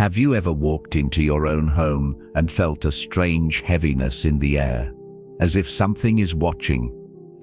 Have you ever walked into your own home and felt a strange heaviness in the air? As if something is watching,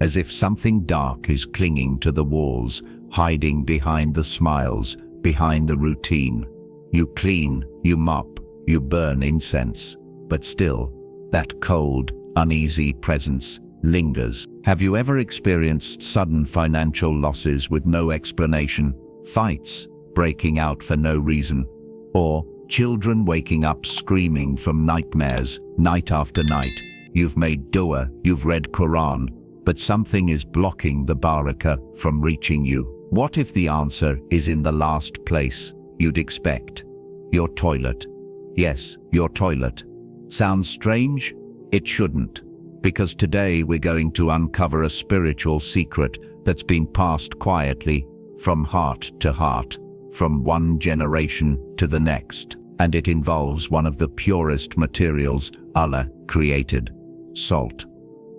as if something dark is clinging to the walls, hiding behind the smiles, behind the routine. You clean, you mop, you burn incense, but still, that cold, uneasy presence lingers. Have you ever experienced sudden financial losses with no explanation, fights breaking out for no reason, or children waking up screaming from nightmares night after night? You've made dua, you've read Quran, but something is blocking the barakah from reaching you. What if the answer is in the last place you'd expect? Your toilet. Yes, your toilet. Sounds strange? It shouldn't. Because today we're going to uncover a spiritual secret that's been passed quietly from heart to heart, from one generation to the next. And it involves one of the purest materials Allah created: salt.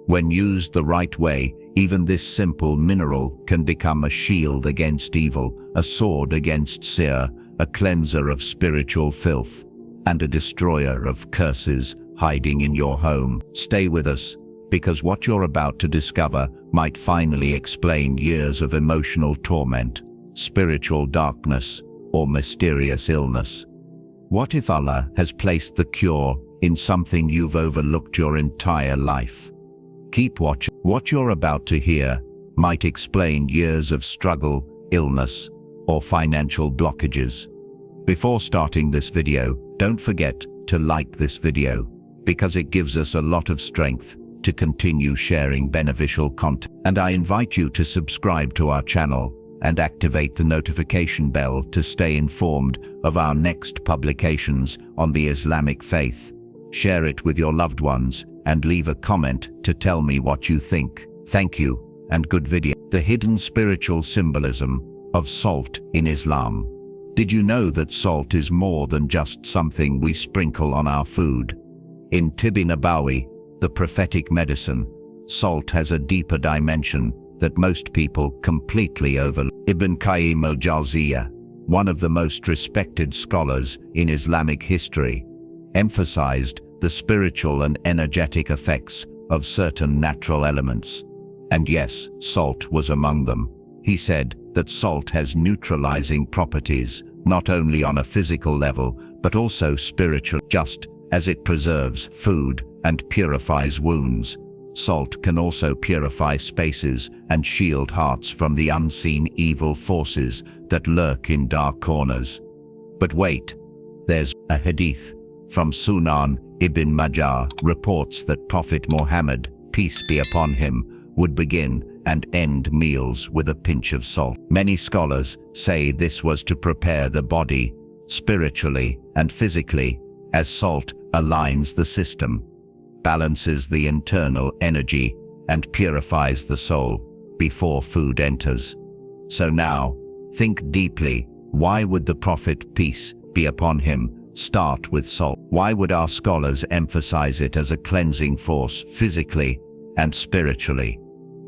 When used the right way, even this simple mineral can become a shield against evil, a sword against sihr, a cleanser of spiritual filth, and a destroyer of curses hiding in your home. Stay with us, because what you're about to discover might finally explain years of emotional torment, spiritual darkness, or mysterious illness. What if Allah has placed the cure in something you've overlooked your entire life? Keep watching. What you're about to hear might explain years of struggle, illness, or financial blockages. Before starting this video, don't forget to like this video, because it gives us a lot of strength to continue sharing beneficial content. And I invite you to subscribe to our channel and activate the notification bell to stay informed of our next publications on the Islamic faith. Share it with your loved ones and leave a comment to tell me what you think. Thank you, and good video. The hidden spiritual symbolism of salt in Islam. Did you know that salt is more than just something we sprinkle on our food? In Tibbi Nabawi, the prophetic medicine, salt has a deeper dimension that most people completely overlook. Ibn Qayyim al-Jawziyah, one of the most respected scholars in Islamic history, emphasized the spiritual and energetic effects of certain natural elements. And yes, salt was among them. He said that salt has neutralizing properties, not only on a physical level, but also spiritual. Just as it preserves food and purifies wounds, salt can also purify spaces and shield hearts from the unseen evil forces that lurk in dark corners. But wait, there's a hadith from Sunan Ibn Majah reports that Prophet Muhammad, peace be upon him, would begin and end meals with a pinch of salt. Many scholars say this was to prepare the body, spiritually and physically, as salt aligns the system, balances the internal energy, and purifies the soul before food enters. So now, think deeply. Why would the Prophet, peace be upon him, start with salt? Why would our scholars emphasize it as a cleansing force physically and spiritually?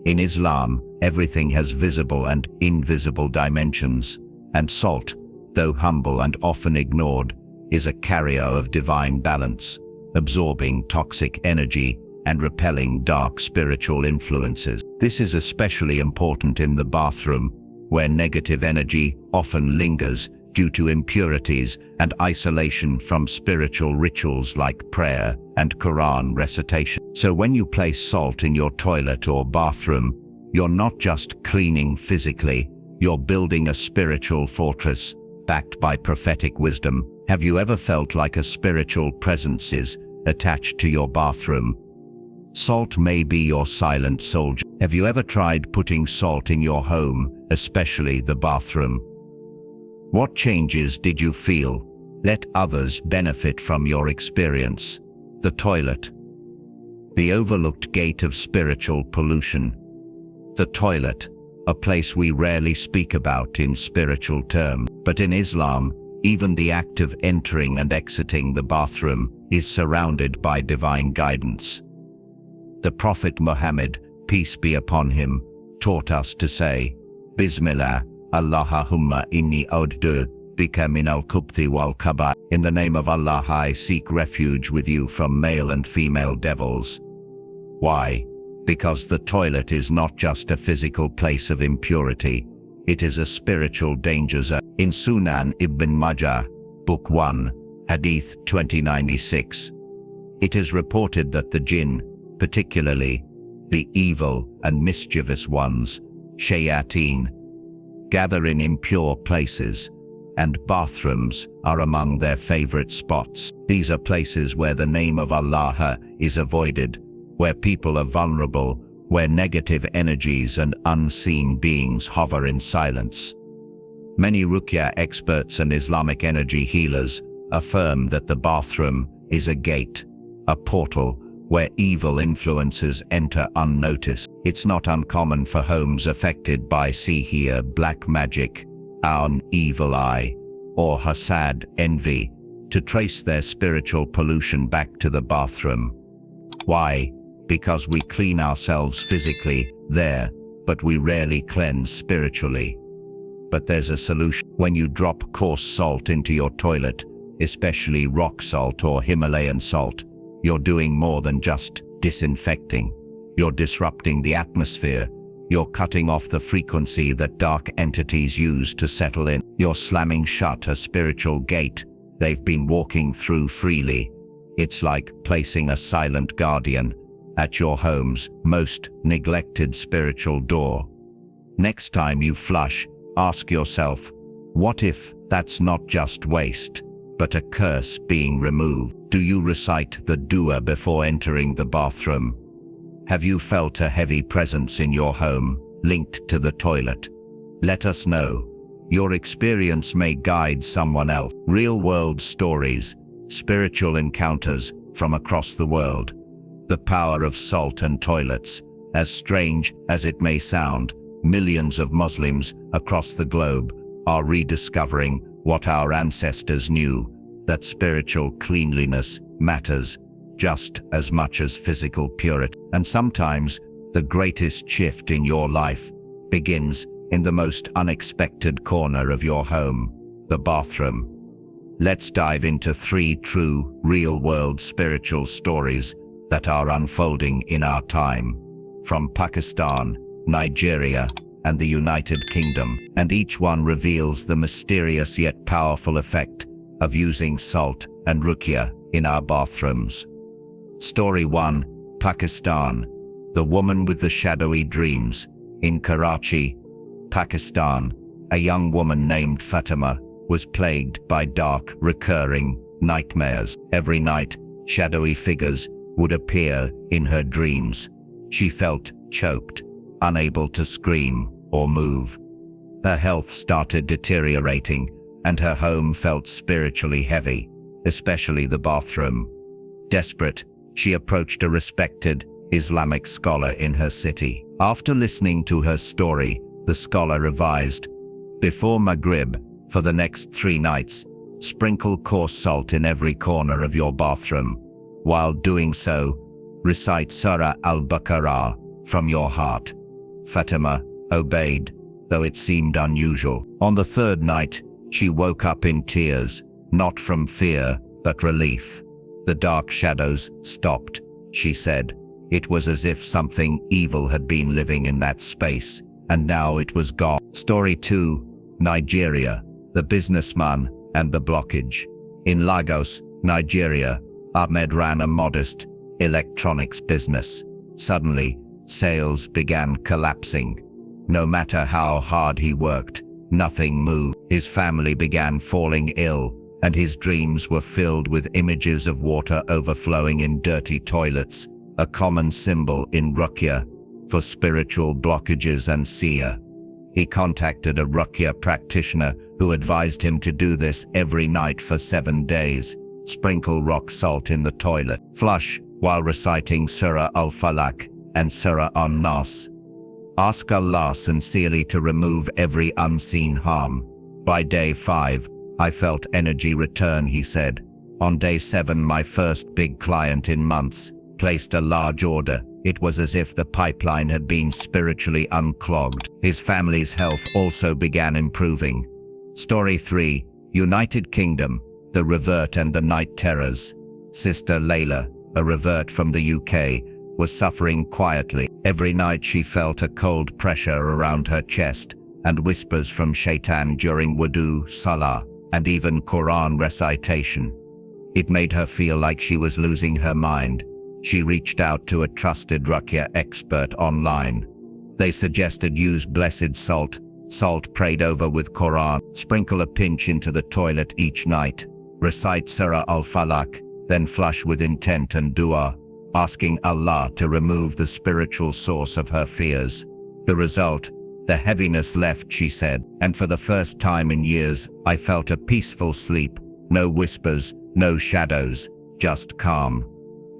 In Islam, everything has visible and invisible dimensions, and salt, though humble and often ignored, is a carrier of divine balance, absorbing toxic energy and repelling dark spiritual influences. This is especially important in the bathroom, where negative energy often lingers due to impurities and isolation from spiritual rituals like prayer and Quran recitation. So when you place salt in your toilet or bathroom, you're not just cleaning physically, you're building a spiritual fortress backed by prophetic wisdom. Have you ever felt like a spiritual presence is attached to your bathroom? Salt may be your silent soldier. Have you ever tried putting salt in your home, especially the bathroom? What changes did you feel? Let others benefit from your experience. The toilet. The overlooked gate of spiritual pollution. The toilet, a place we rarely speak about in spiritual terms. But in Islam, even the act of entering and exiting the bathroom is surrounded by divine guidance. The Prophet Muhammad, peace be upon him, taught us to say, Bismillah, Allahumma inni auddu Bika min al-kubti wal-kaba. In the name of Allah, I seek refuge with you from male and female devils. Why? Because the toilet is not just a physical place of impurity, it is a spiritual danger zone. In Sunan Ibn Majah, Book 1, Hadith 2096, it is reported that the jinn, particularly the evil and mischievous ones, shayateen, gather in impure places, and bathrooms are among their favorite spots. These are places where the name of Allah is avoided, where people are vulnerable, where negative energies and unseen beings hover in silence. Many ruqyah experts and Islamic energy healers affirm that the bathroom is a gate, a portal, where evil influences enter unnoticed. It's not uncommon for homes affected by sihr, black magic, an evil eye, or hasad, envy, to trace their spiritual pollution back to the bathroom. Why? Because we clean ourselves physically there, but we rarely cleanse spiritually. But there's a solution. When you drop coarse salt into your toilet, especially rock salt or Himalayan salt, you're doing more than just disinfecting. You're disrupting the atmosphere. You're cutting off the frequency that dark entities use to settle in. You're slamming shut a spiritual gate they've been walking through freely. It's like placing a silent guardian at your home's most neglected spiritual door. Next time you flush, ask yourself, what if that's not just waste, but a curse being removed? Do you recite the dua before entering the bathroom? Have you felt a heavy presence in your home, linked to the toilet? Let us know. Your experience may guide someone else. Real-world stories, spiritual encounters from across the world. The power of salt and toilets. As strange as it may sound, millions of Muslims across the globe are rediscovering what our ancestors knew, that spiritual cleanliness matters just as much as physical purity. And sometimes the greatest shift in your life begins in the most unexpected corner of your home, the bathroom. Let's dive into 3 true, real-world spiritual stories that are unfolding in our time, from Pakistan, Nigeria, and the United Kingdom, and each one reveals the mysterious yet powerful effect of using salt and ruqyah in our bathrooms. Story 1, Pakistan. The woman with the shadowy dreams. In Karachi, Pakistan, a young woman named Fatima was plagued by dark, recurring nightmares. Every night, shadowy figures would appear in her dreams. She felt choked, unable to scream or move. Her health started deteriorating, and her home felt spiritually heavy, especially the bathroom. Desperate, she approached a respected Islamic scholar in her city. After listening to her story, the scholar advised, before Maghrib, for the next 3 nights, sprinkle coarse salt in every corner of your bathroom. While doing so, recite Surah Al-Baqarah from your heart. Fatima obeyed, though it seemed unusual. On the 3rd night, she woke up in tears, not from fear, but relief. The dark shadows stopped, she said. It was as if something evil had been living in that space, and now it was gone. Story 2, Nigeria. The businessman and the blockage. In Lagos, Nigeria, Ahmed ran a modest electronics business. Suddenly, sales began collapsing. No matter how hard he worked, nothing moved. His family began falling ill, and his dreams were filled with images of water overflowing in dirty toilets, a common symbol in ruqyah for spiritual blockages and sihr. He contacted a ruqyah practitioner who advised him to do this every night for 7 days. Sprinkle rock salt in the toilet. Flush while reciting Surah Al-Falaq and Surah An-Nas. Ask Allah sincerely to remove every unseen harm. By day 5, I felt energy return, he said. On day 7, my first big client in months placed a large order. It was as if the pipeline had been spiritually unclogged. His family's health also began improving. Story 3, United Kingdom, the revert and the night terrors. Sister Layla, a revert from the UK, was suffering quietly. Every night she felt a cold pressure around her chest and whispers from shaitan during wudu, salah, and even Quran recitation. It made her feel like she was losing her mind. She reached out to a trusted ruqyah expert online. They suggested use blessed salt prayed over with Quran, sprinkle a pinch into the toilet each night, recite Surah Al-Falaq, then flush with intent and dua, asking Allah to remove the spiritual source of her fears. The result? The heaviness left, she said, and for the first time in years, I felt a peaceful sleep. No whispers, no shadows, just calm.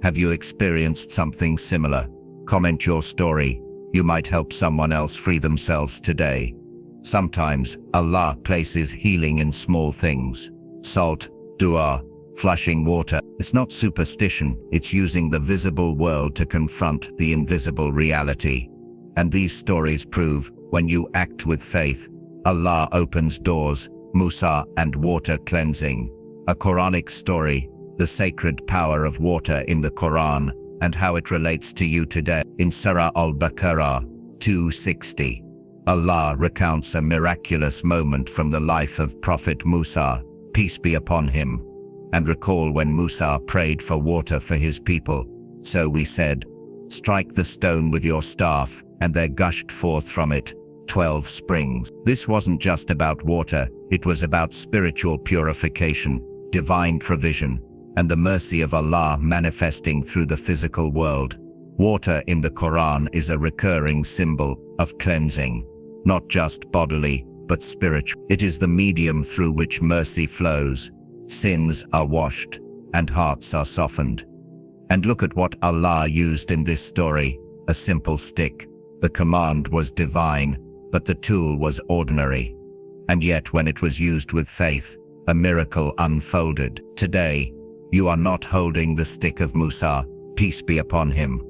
Have you experienced something similar? Comment your story. You might help someone else free themselves today. Sometimes, Allah places healing in small things. Salt, dua, flushing water. It's not superstition, it's using the visible world to confront the invisible reality. And these stories prove, when you act with faith, Allah opens doors. Musa and water cleansing. A Quranic story, the sacred power of water in the Quran, and how it relates to you today. In Surah Al-Baqarah 260, Allah recounts a miraculous moment from the life of Prophet Musa, peace be upon him. And recall when Musa prayed for water for his people. So we said, strike the stone with your staff, and there gushed forth from it 12 springs. This wasn't just about water, it was about spiritual purification, divine provision, and the mercy of Allah manifesting through the physical world. Water in the Quran is a recurring symbol of cleansing, not just bodily, but spiritual. It is the medium through which mercy flows, sins are washed, and hearts are softened. And look at what Allah used in this story, a simple stick. The command was divine, but the tool was ordinary. And yet when it was used with faith, a miracle unfolded. Today, you are not holding the stick of Musa, peace be upon him.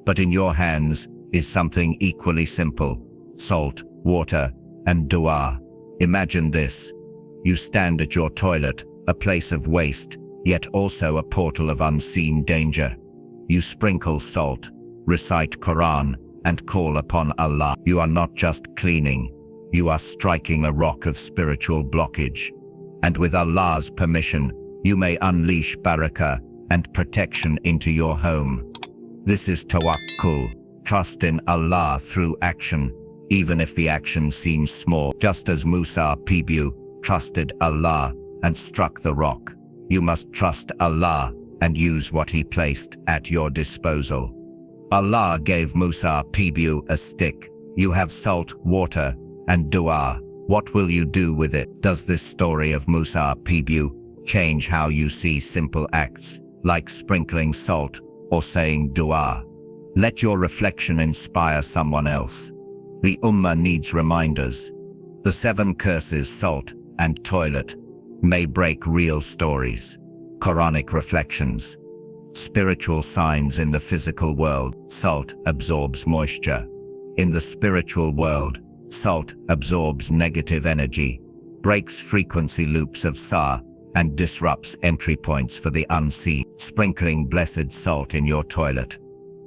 But in your hands is something equally simple: salt, water, and dua. Imagine this. You stand at your toilet, a place of waste, yet also a portal of unseen danger. You sprinkle salt, recite Quran, and call upon Allah. You are not just cleaning, you are striking a rock of spiritual blockage. And with Allah's permission, you may unleash barakah and protection into your home. This is tawakkul, trust in Allah through action, even if the action seems small. Just as Musa trusted Allah and struck the rock, you must trust Allah and use what He placed at your disposal. Allah gave Musa a stick. You have salt, water, and dua. What will you do with it? Does this story of Musa change how you see simple acts, like sprinkling salt or saying dua? Let your reflection inspire someone else. The Ummah needs reminders. The 7 curses, salt and toilet, may break real stories. Quranic reflections. Spiritual signs in the physical world. Salt absorbs moisture. In the spiritual world, salt absorbs negative energy, breaks frequency loops of sihr, and disrupts entry points for the unseen. Sprinkling blessed salt in your toilet,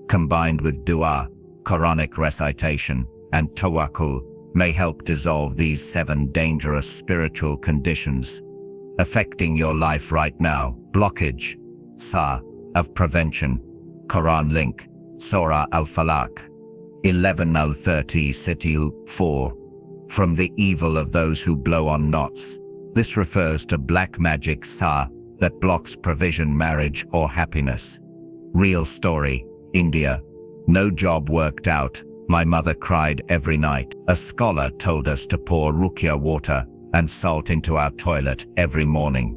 combined with dua, Quranic recitation, and tawakkul, may help dissolve these 7 dangerous spiritual conditions affecting your life right now. Blockage, sihr, of prevention. Quran link, Surah Al-Falaq 11:30-4. From the evil of those who blow on knots. This refers to black magic sihr that blocks provision, marriage, or happiness. Real story, India. No job worked out. My mother cried every night. A scholar told us to pour ruqyah water and salt into our toilet every morning.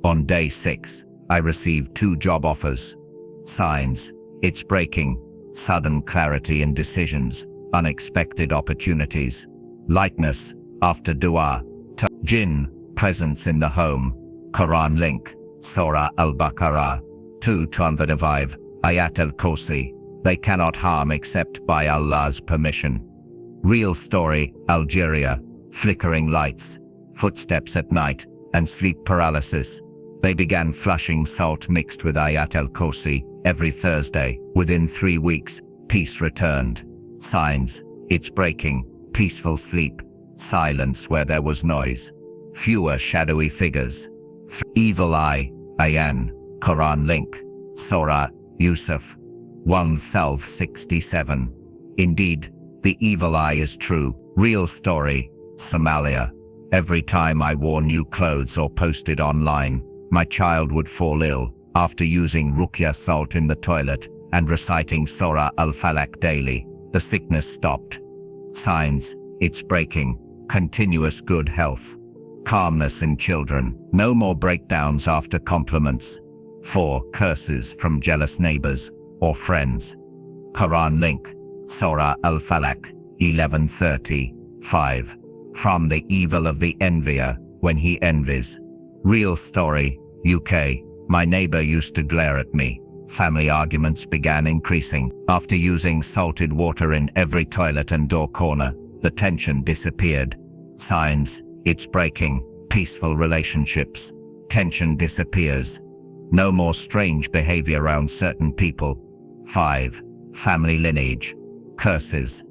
On day 6, I received 2 job offers. Signs: it's breaking, sudden clarity in decisions, unexpected opportunities. Lightness, after dua. Jinn, presence in the home. Quran link, Surah Al-Baqarah 2:25, Ayat al-Kursi. They cannot harm except by Allah's permission. Real story, Algeria. Flickering lights, footsteps at night, and sleep paralysis. They began flushing salt mixed with Ayat al-Kursi every Thursday. Within 3 weeks, peace returned. Signs: it's breaking, peaceful sleep, silence where there was noise, fewer shadowy figures. Evil eye, Ayan, Quran link, Surah Yusuf 1:67. Indeed, the evil eye is true. Real story, Somalia. Every time I wore new clothes or posted online, my child would fall ill. After using ruqyah salt in the toilet and reciting Surah Al-Falaq daily, the sickness stopped. Signs: it's breaking, continuous good health, calmness in children, no more breakdowns after compliments. 4. Curses from jealous neighbors or friends. Quran link, Surah Al-Falaq 11:30. 5. From the evil of the envier, when he envies. Real story, UK. My neighbor used to glare at me. Family arguments began increasing. After using salted water in every toilet and door corner, the tension disappeared. Signs: it's breaking, peaceful relationships. Tension disappears. No more strange behavior around certain people. 5. Family lineage. Curses.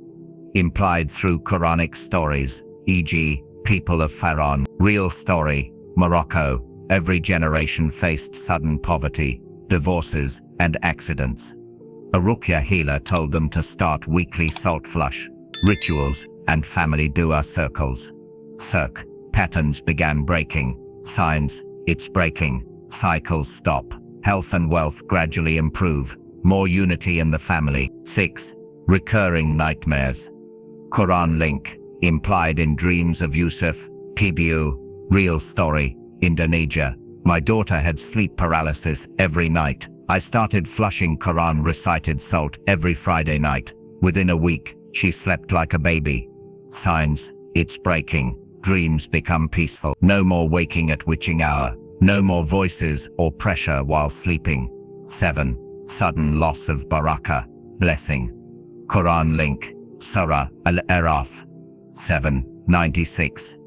Implied through Quranic stories, e.g., people of Pharaoh. Real story, Morocco. Every generation faced sudden poverty, divorces, and accidents. A ruqyah healer told them to start weekly salt flush rituals and family dua circles. Circ. Patterns began breaking. Signs: it's breaking. Cycles stop. Health and wealth gradually improve. More unity in the family. 6. Recurring nightmares. Quran link. Implied in dreams of Yusuf, PBU. Real story, Indonesia. My daughter had sleep paralysis every night. I started flushing Quran recited salt every Friday night. Within a week, she slept like a baby. Signs: it's breaking. Dreams become peaceful. No more waking at witching hour. No more voices or pressure while sleeping. 7. Sudden loss of barakah, blessing. Quran link, Surah Al-Araf 7:96.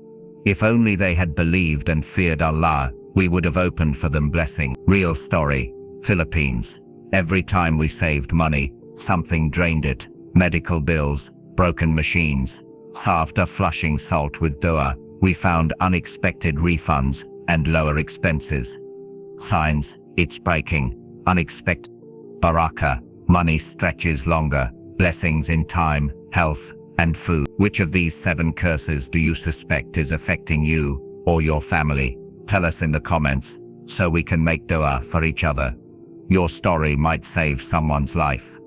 If only they had believed and feared Allah, we would have opened for them blessing. Real story, Philippines. Every time we saved money, something drained it. Medical bills, broken machines. After flushing salt with dua, we found unexpected refunds and lower expenses. Signs: it's breaking, unexpected barakah, money stretches longer, blessings in time, health, and food. Which of these 7 curses do you suspect is affecting you or your family? Tell us in the comments, so we can make dua for each other. Your story might save someone's life.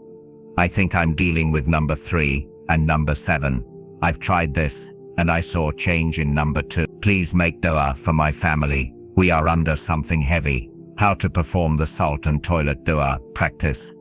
I think I'm dealing with number 3 and number 7. I've tried this, and I saw change in number 2. Please make dua for my family. We are under something heavy. How to perform the salt and toilet dua practice.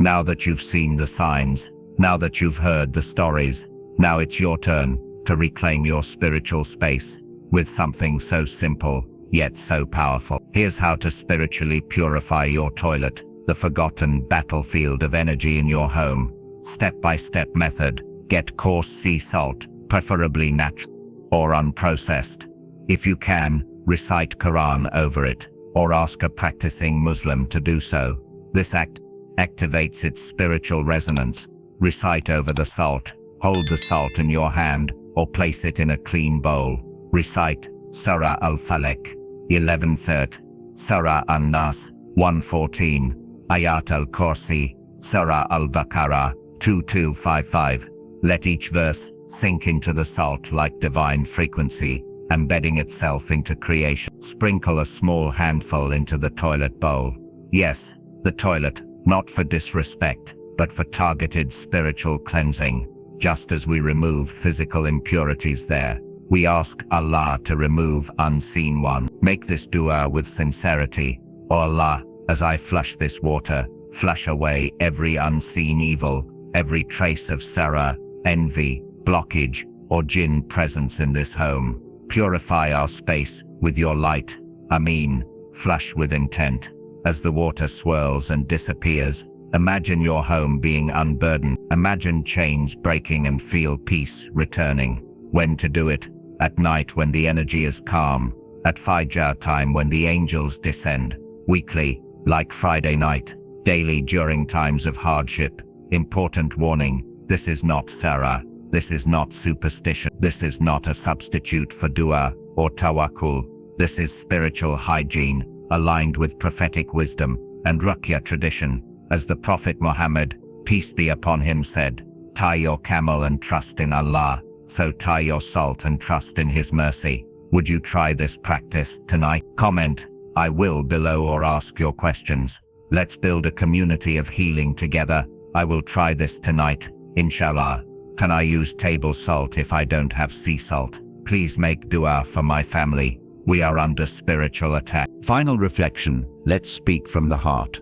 Now that you've seen the signs, now that you've heard the stories, now it's your turn to reclaim your spiritual space with something so simple, yet so powerful. Here's how to spiritually purify your toilet, the forgotten battlefield of energy in your home. Step-by-step method. Get coarse sea salt, preferably natural or unprocessed. If you can, recite Quran over it, or ask a practicing Muslim to do so. This act activates its spiritual resonance. Recite over the salt. Hold the salt in your hand, or place it in a clean bowl. Recite Surah Al-Falaq 11:30, Surah An-Nas 1:14, Ayat al-Kursi, Surah Al-Baqarah 2255. Let each verse sink into the salt like divine frequency, embedding itself into creation. Sprinkle a small handful into the toilet bowl. Yes, the toilet, not for disrespect, but for targeted spiritual cleansing. Just as we remove physical impurities there, we ask Allah to remove unseen one. Make this dua with sincerity. O Allah, as I flush this water, flush away every unseen evil, every trace of sarah, envy, blockage, or jinn presence in this home. Purify our space with your light. Ameen. Flush with intent. As the water swirls and disappears, imagine your home being unburdened. Imagine chains breaking and feel peace returning. When to do it? At night when the energy is calm, at Fajr time when the angels descend, weekly, like Friday night, daily during times of hardship. Important warning, this is not sihr, this is not superstition, this is not a substitute for dua or tawakkul. This is spiritual hygiene, aligned with prophetic wisdom and ruqyah tradition. As the Prophet Muhammad, peace be upon him, said, "Tie your camel and trust in Allah, so tie your salt and trust in His mercy." Would you try this practice tonight? Comment, "I will" below or ask your questions. Let's build a community of healing together. I will try this tonight, inshallah. Can I use table salt if I don't have sea salt? Please make dua for my family. We are under spiritual attack. Final reflection, let's speak from the heart.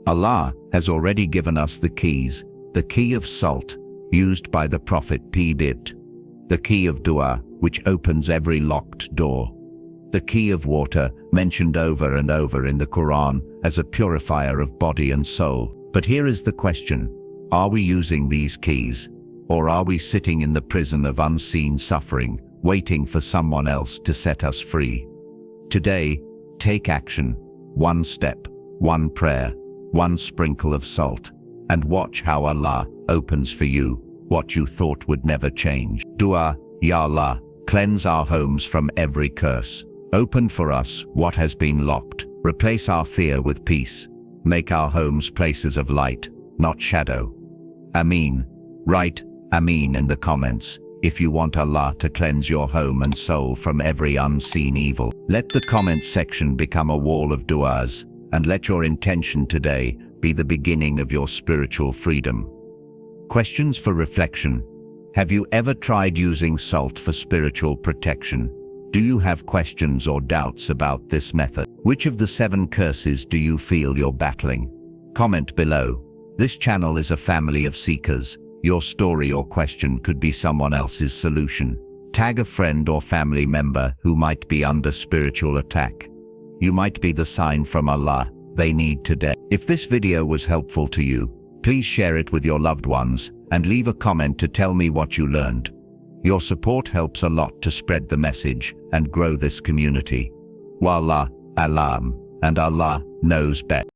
Allah has already given us the keys, the key of salt, used by the Prophet peace be upon him, the key of dua, which opens every locked door, the key of water, mentioned over and over in the Quran as a purifier of body and soul. But here is the question, are we using these keys, or are we sitting in the prison of unseen suffering, waiting for someone else to set us free? Today, take action, one step, one prayer, one sprinkle of salt, and watch how Allah opens for you what you thought would never change. Dua, Ya Allah, cleanse our homes from every curse. Open for us what has been locked. Replace our fear with peace. Make our homes places of light, not shadow. Ameen. Write Ameen in the comments if you want Allah to cleanse your home and soul from every unseen evil. Let the comment section become a wall of duas, and let your intention today be the beginning of your spiritual freedom. Questions for reflection. Have you ever tried using salt for spiritual protection? Do you have questions or doubts about this method? Which of the 7 curses do you feel you're battling? Comment below. This channel is a family of seekers. Your story or question could be someone else's solution. Tag a friend or family member who might be under spiritual attack. You might be the sign from Allah they need today. If this video was helpful to you, please share it with your loved ones and leave a comment to tell me what you learned. Your support helps a lot to spread the message and grow this community. Wallah, alam, and Allah knows best.